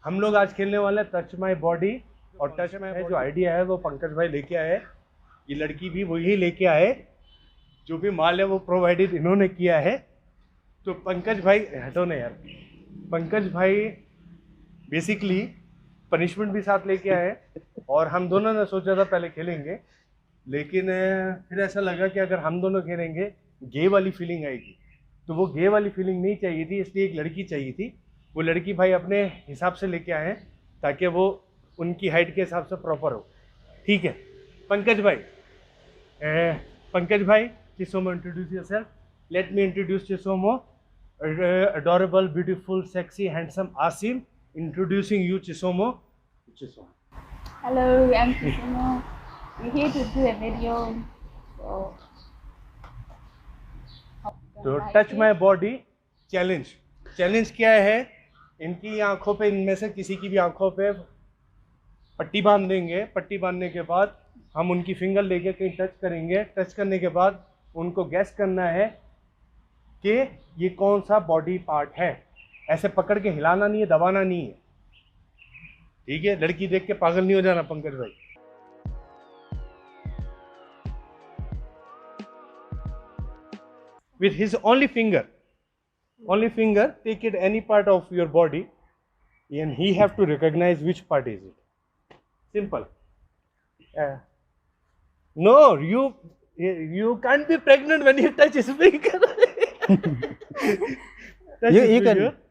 हम लोग आज खेलने वाले हैं टच माई बॉडी। और टच माई जो आइडिया है वो पंकज भाई लेके आए, ये लड़की भी वही लेके आए, जो भी माल है वो प्रोवाइडेड इन्होंने किया है। तो पंकज भाई हटो ना यार, पंकज भाई बेसिकली पनिशमेंट भी साथ लेके आए। और हम दोनों ने सोचा था पहले खेलेंगे, लेकिन फिर ऐसा लगा कि अगर हम दोनों खेलेंगे गे वाली फीलिंग आएगी, तो वो गे वाली फीलिंग नहीं चाहिए थी, इसलिए एक लड़की चाहिए थी। वो लड़की भाई अपने हिसाब से लेके आए हैं ताकि वो उनकी हाइट के हिसाब से प्रॉपर हो। ठीक है पंकज भाई, पंकज भाई Chisomo introduce yourself. Let me introduce Chisomo, adorable, beautiful, sexy, handsome Asim. Introducing you, Chisomo. Chisomo. Hello, I'm Chisomo. We're here to do a video. So touch my body challenge. Challenge क्या है? इनकी आंखों पे, इनमें से किसी की भी आंखों पे पट्टी बांध देंगे। पट्टी बांधने के बाद हम उनकी फिंगर लेके कहीं टच करेंगे। टच करने के बाद उनको गैस करना है कि ये कौन सा बॉडी पार्ट है। ऐसे पकड़ के हिलाना नहीं है, दबाना नहीं है, ठीक है? लड़की देख के पागल नहीं हो जाना पंकज भाई। With his only finger, take it any part of your body, and he have to recognize which part is it. Simple. No, you can't be pregnant when you touch his finger.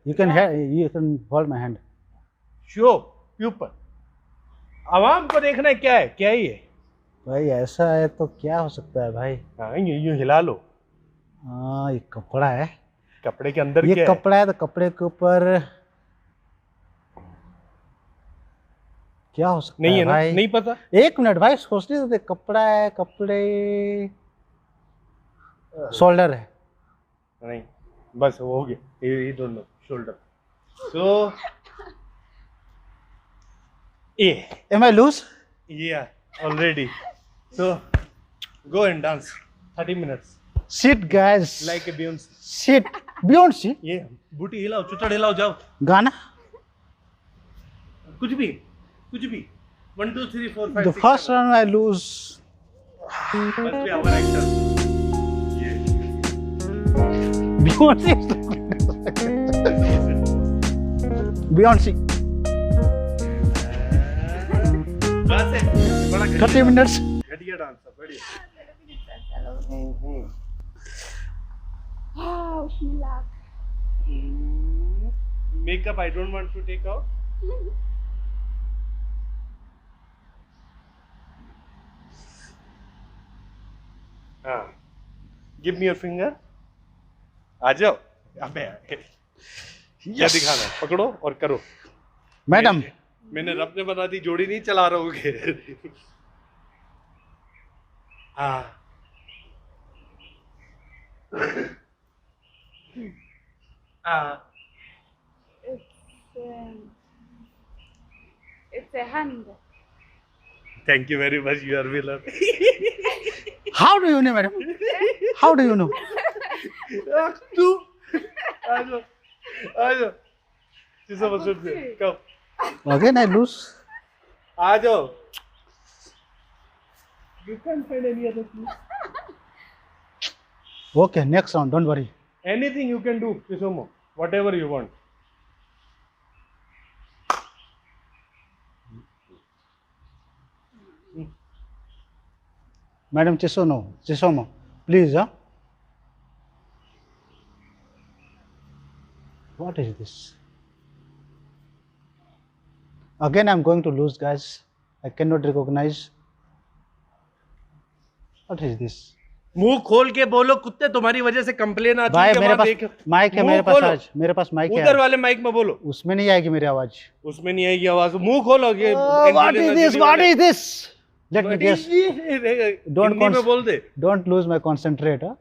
You can hold my hand. Show pupil. आवाम को देखना है क्या है, क्या ही है भाई। ऐसा है तो क्या हो सकता है भाई? हाँ, यूं हिला लो। हाँ, ये कपड़ा है। कपड़े के अंदर ये क्या कपड़ा है तो कपड़े के ऊपर क्या हो सकता नहीं है है ना? भाई? नहीं पता। एक मिनट भाई, सोचने तो दे। कपड़ा है, कपड़े, शोल्डर है। नहीं, बस हो गया, ये दोनों shoulder. So Am I loose? yeah, already. So go and dance 30 minutes Sit guys. like a Beyonce. Sit. Beyonce. ये बूटी हिलाओ, चुचड़ हिलाओ, जाओ। गाना? कुछ भी 1 2 3 4 5 The 6 first 7. round I lose. Must be our actor. Beyonce. Beyonce. बस है, बड़ा 30 minutes. घटिया डांस है, बढ़िया। Wish me luck. Makeup I don't want to take out. हाँ, give me your finger. आ जाओ। अबे क्या दिखाना है? पकड़ो और करो। मैडम, मैंने रब ने बना दी जोड़ी, नहीं चला रहोगे। हाँ It's a hand. Thank you very much, you are winner. how do you know, madam? How do you know? तू आ जाओ, आ जाओ, चीज़ों में सुन से कब Again I lose. आ जाओ। You can't find any other clue. Okay, next round. Don't worry. Anything you can do, Chisomo, whatever you want. Madam Chisomo, please, huh? What is this? Again, I'm going to lose, guys. I cannot recognize. What is this? मुंह खोल के बोलो, कुत्ते तुम्हारी वजह से complain आती भाई है कि मेरे वहाँ पास देख। माइक है, मुंह मेरे पास खोलो। आज मेरे पास माइक है। उधर वाले माइक में बोलो, उसमें नहीं आएगी मेरी आवाज। उसमें नहीं आएगी आवाज। मुंह खोलो। ये What is this? What is this? Let me guess. Don't Hindi में बोल दे। Don't lose my concentrate. Huh?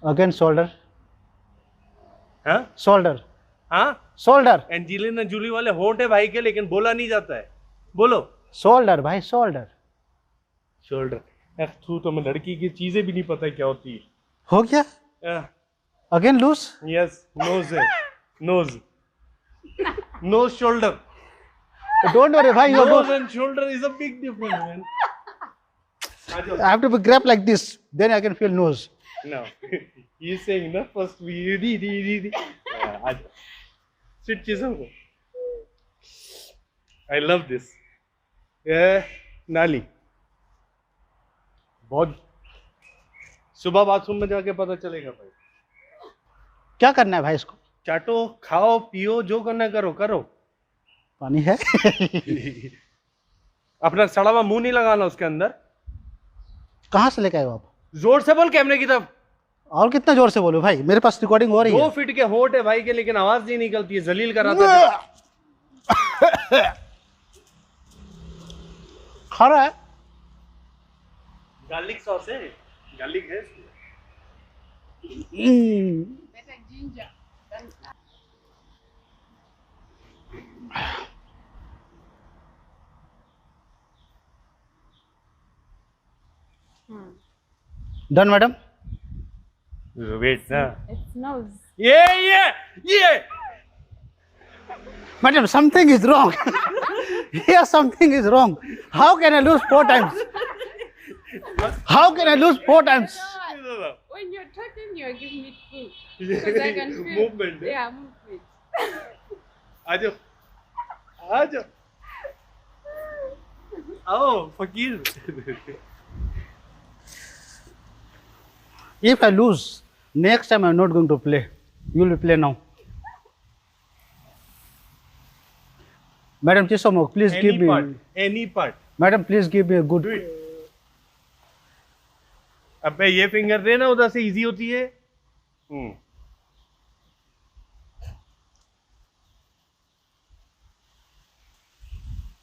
Again, shoulder. हाँ Shoulder. हाँ, Shoulder. एंजेलिना जूली वाले होंठ है भाई के, लेकिन बोला नहीं जाता है। बोलो Shoulder, भाई shoulder. शोल्डर। तू तो मैं लड़की की चीजें भी नहीं पता है क्या होती है। हो गया? Again lose? यस, नोज है, knows. Nose, shoulder. Don't worry, bhai. You Nose go. and shoulder is a big difference, man. I have to be grab like this. Then I can feel nose. No. He's saying, no, first we re. Sit, Chisholm. I love this. Yeah, नाली. बहुत सुबह bathroom में जाके पता चलेगा भाई. क्या करना है भाई इसको? चाटो, खाओ, पियो, जो करना करो, करो. पानी है? अपना सड़ा हुआ मुंह नहीं लगाना उसके अंदर. कहाँ से लेके आए हो आप? जोर से बोल कैमरे की तरफ. और कितना जोर से बोलो भाई? मेरे पास रिकॉर्डिंग हो रही 2 है. फीट के होठ है भाई के, लेकिन आवाज नहीं निकलती है. जलील कर रहा था. खा रहा है? गार्लिक सॉस है. गार्लिक है. Better ginger than Done, madam? Wait ना. It's nose. ये Madam, something is wrong. Here something is wrong. How can I lose 4 times? How can I lose 4 times? When you're talking, you're giving me food. Because I can feel Movement. Yeah, movement. आ जाओ आओ फकीर. If I lose, next time I'm not going to play. You will play now. Madam Chisomo, please give me. Any part. Madam, please give me a good. Do it. अबे ये finger दे ना, उधर से easy होती है.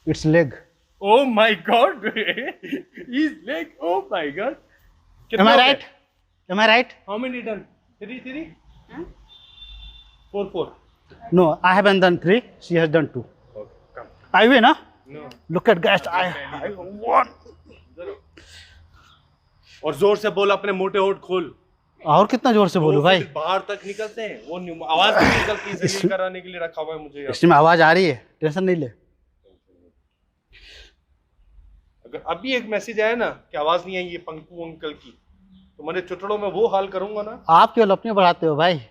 It's leg. Oh my God. His leg. Oh my God. Am I right? Am I right? How many done? 3? Huh? 4. No, I haven't done 3. She has done 2. Okay, come. I win, huh? No. Look at guys. I won. और जोर से बोल, अपने मोटे होठ खोल. और कितना जोर से बोलूं भाई? बाहर तक निकलते हैं वो, आवाज नहीं निकलती. जलील कराने के लिए रखा हुआ है मुझे यहाँ. इसमें आवाज आ रही है, टेंशन नहीं ले. अगर अभी एक मैसेज आया ना कि आवाज नहीं आई है पंकु अंकल की, तो मैंने चुटड़ों में वो हाल करूंगा ना. आप केवल अपने बढ़ाते हो भाई,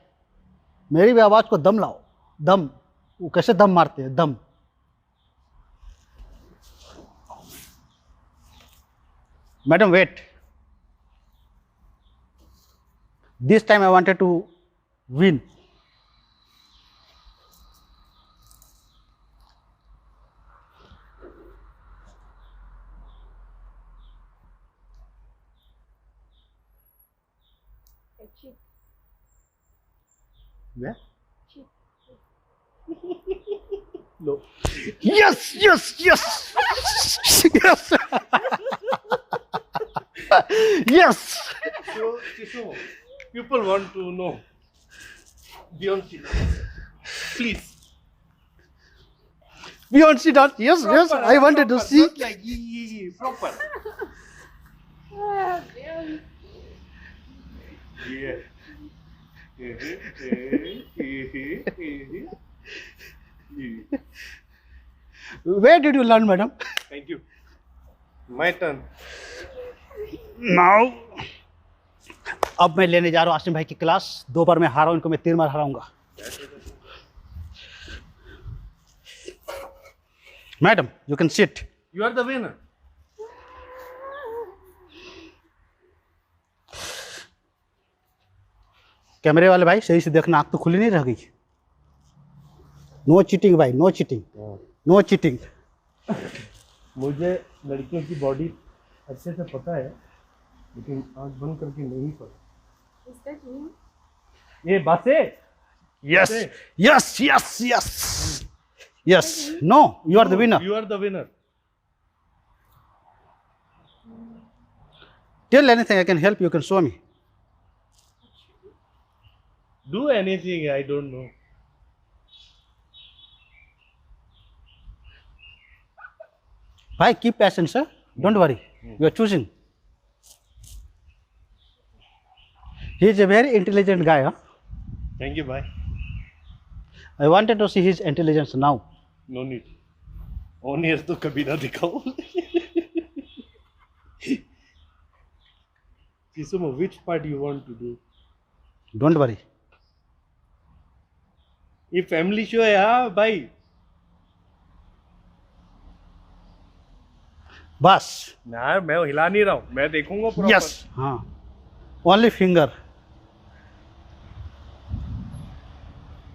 मेरी भी आवाज को दम लाओ. दम, वो कैसे दम मारते हैं? दम. Madam wait. This time I wanted to win. A cheek. Yeah. Cheek. Low. Yes, yes, yes. Yes. Yes. So, people want to know Beyonce. Please. Beyonce done. Yes, yes. I wanted to see. Not like proper. Ah, damn. Yeah. Where did you learn, madam? Thank you. My turn. Now. अब मैं लेने जा रहा हूँ आसिम भाई की class. 2 बार मैं हारा हूँ, इनको मैं 3 बार हराऊंगा. Madam, you can sit. You are the winner. कैमरे वाले भाई सही से देखना, आँख तो खुली नहीं रह गई. नो चीटिंग भाई, नो चीटिंग, नो चीटिंग. मुझे लड़कियों की बॉडी अच्छे से पता है, लेकिन आँख बंद करके नहीं पता. Is that you? ये बासे. Yes, yes, yes, yes, yes. No, you are the winner. You are the winner. Tell anything I can help you, can show me. Do anything, I don't know. Bhai, keep patience, sir. Don't worry. You are choosing. He is a very intelligent guy, huh? Thank you, bye. I wanted to see his intelligence now. No need. On air तो कभी ना दिखाओ. Jisumo, which part you want to do? Don't worry. ये family show है हाँ भाई. बस. ना मैं हिला नहीं रहा हूँ. मैं देखूंगा proper. Yes. हाँ. Only finger.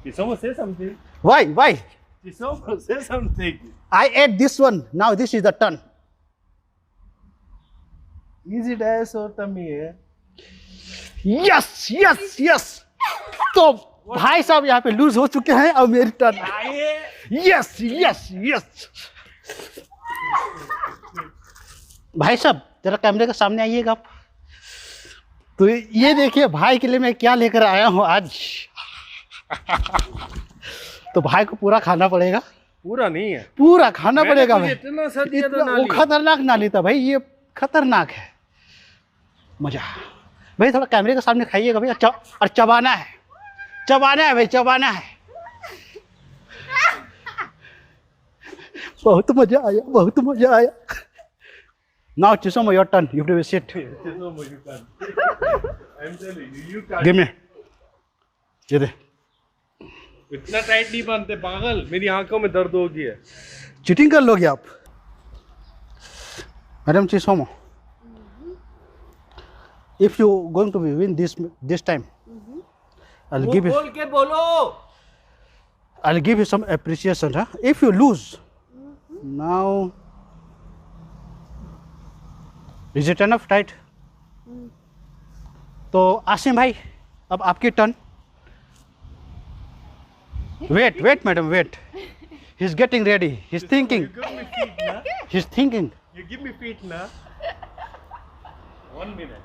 Jisumo, say something. Why? Why? Jisumo, say something. I ate this one. Now this is the turn. Easy dice or tummy है. Yes, yes, yes. तो भाई साहब यहाँ पे लूज हो चुके हैं. अब मेरी टर्न. Yes, yes, yes. भाई साहब जरा कैमरे के सामने आइएगा आप. तो ये देखिए भाई के लिए मैं क्या लेकर आया हूँ आज. तो भाई को पूरा खाना पड़ेगा. पूरा नहीं है. पूरा खाना पड़ेगा भाई. इतना सा दिया था वो नाली. खतरनाक नाली था भाई. ये खतरनाक है. मजा भाई. थोड़ा कैमरे के सामने खाइएगा भाई. और चबाना है. चबाना है भाई. चबाना है. बहुत मजा आया. बहुत मजा आया. Now Jisumo, your turn. You have to sit. Jisumo, you can't. I'm telling you, you can't. Give me. ये दे. इतना टाइट नहीं बांधते पागल. मेरी आंखों में दर्द हो गया है. चीटिंग कर लोगे आप. Madam Jisumo, if you going to be win this time, I'll give you. बोल के बोलो. I'll give you some appreciation. Huh? If you lose, now is it enough tight? तो आसिम भाई अब आपकी turn. Wait, wait, madam, wait. He's getting ready. He's thinking. You give me feet na. He's thinking. You give me feet na. 1 minute.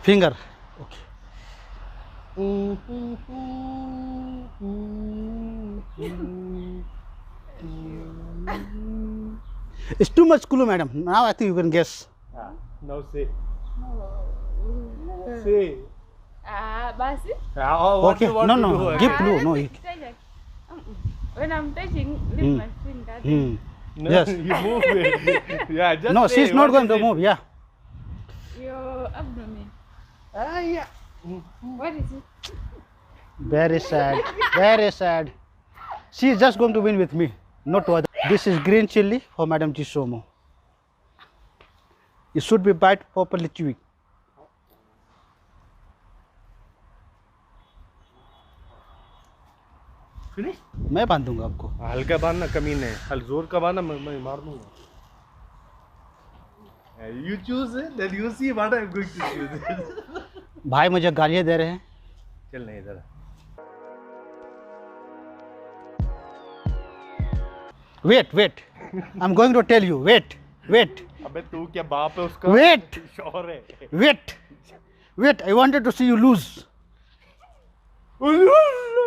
Finger. Okay. It's too much clue, madam. Now I think you can guess. Now say. Say. Basi. What Okay. you want No, to no. do? Give clue. No. When I'm touching, leave my finger. Hmm. No, Yes. You move it. Yeah, just No, say, she's not what going is to it? move. Yeah. Your abdomen. Yeah. What is it? Very sad. Very sad. She's just going to win with me. Not to other. This is green chili for Madam Jisumo. It should be bite properly chewing. Finish? मैं बांध दूंगा आपको. हल्का बांधना कमीने. हल जोर का बांधना मैं मार दूंगा. You choose it, then you see what I'm going to choose. भाई मुझे गालियाँ दे रहे हैं. चल नहीं इधर. Wait, wait. I'm going to tell you. Wait, wait, अबे तू क्या बाप है उसका? wait, शौहर है. wait, wait. I wanted to see you lose.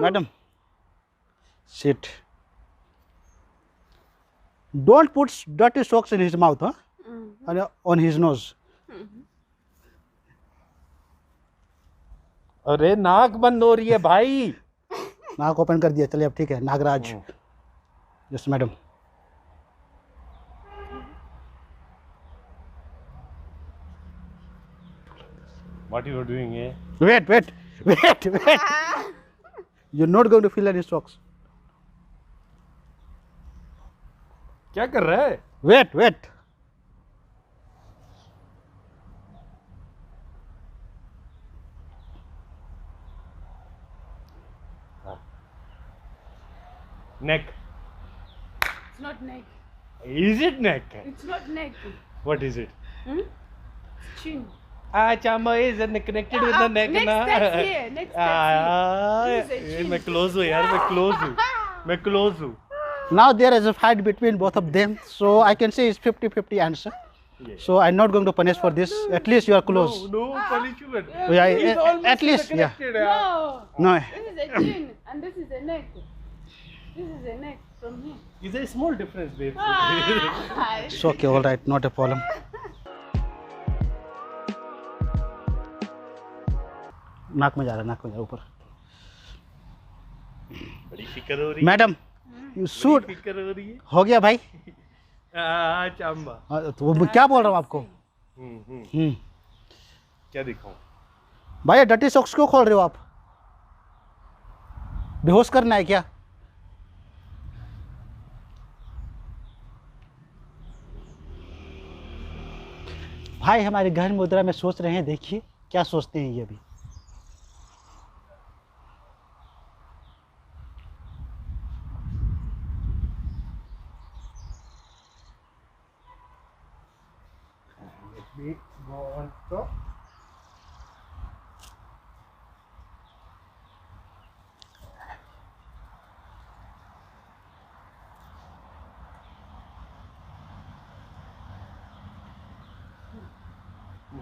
Madam, sit. Don't put dirty socks in his mouth, huh? And on his nose. अरे नाक बंद हो रही है भाई. नाक ओपन कर दिया. चलिए अब ठीक है. Nagraj. Yes madam. What you are doing है? Wait, wait, wait, wait. You're not going to fill any socks. क्या कर रहा है? Wait, wait. Neck. It's not neck. Is it neck? It's not neck. What is it? Chin. Chama is connected with the neck Next ना. steps here. Next steps here. This is a ये chin. मैं close हूँ यार. मैं close हूँ. मैं close हूँ. Now there is a fight between both of them, so I can say it's 50-50 answer. Yes. So I'm not going to punish for this. At least you are close. No punishment. Yeah, It's almost at least, yeah. connected, यार. No. No. This is a chin and this is a neck. This is a neck from here. Is there a small difference, babe? Ah, It's okay, all right, not a problem. नाक में जा रहा है, नाक में जा रहा है ऊपर। बड़ी फिक्र हो रही है, मैडम यू शूड, बड़ी फिक्र हो रही है। हो गया भाई। चांबा। हाँ, तो वो मैं क्या बोल रहा हूँ आपको। क्या दिखाऊं? भाई डर्टी सॉक्स क्यों खोल रहे हो आप? बेहोश करना है क्या? भाई हमारे गहन मुद्रा में सोच रहे हैं, देखिए क्या सोचते हैं ये अभी। Let me go on top.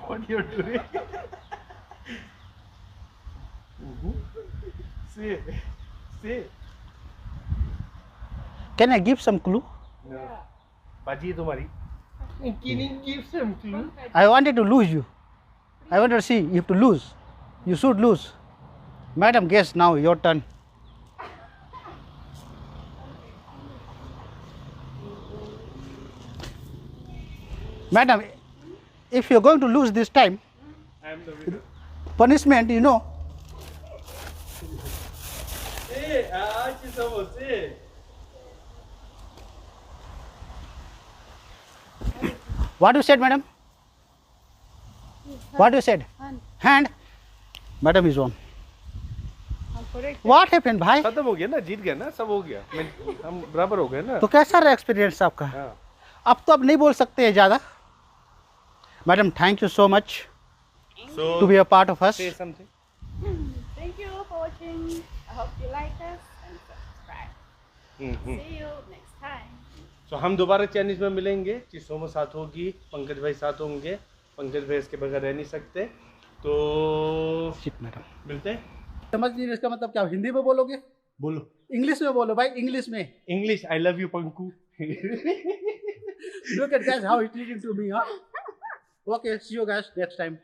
What you're doing? See, see. Can I give some clue? No. बाजी है तुम्हारी। Can you give some clue? I wanted to lose you. I wanted to see you have to lose. You should lose. Madam, guess now your turn. Madam, if you're going to lose this time, I am the winner. punishment, you know. Hey, आज समोसे। What you said, madam? What you said? Hand. Hand. Madam is on. I'm correct. What happened, भाई? खत्म हो गया ना, जीत गया ना, सब हो गया। हम बराबर हो गए ना। तो कैसा रहा एक्सपीरियंस आपका? हाँ। अब तो आप नहीं बोल सकते हैं ज़्यादा। Madam, thank you so much So to be a part of us. say something. Thank you for watching. I hope you like us and subscribe. See you next time. तो हम दोबारा चैनल में मिलेंगे। चिसोमो साथ होगी, पंकज भाई साथ होंगे। पंकज भाई इसके बगैर रह नहीं सकते, तो मैडम मिलते हैं। समझ नहीं इसका मतलब क्या? हिंदी में बोलोगे? बोलो इंग्लिश में बोलो भाई, इंग्लिश में। English. I love you Panku. Look at guys how he's treating to me, huh? Okay, see you guys next time.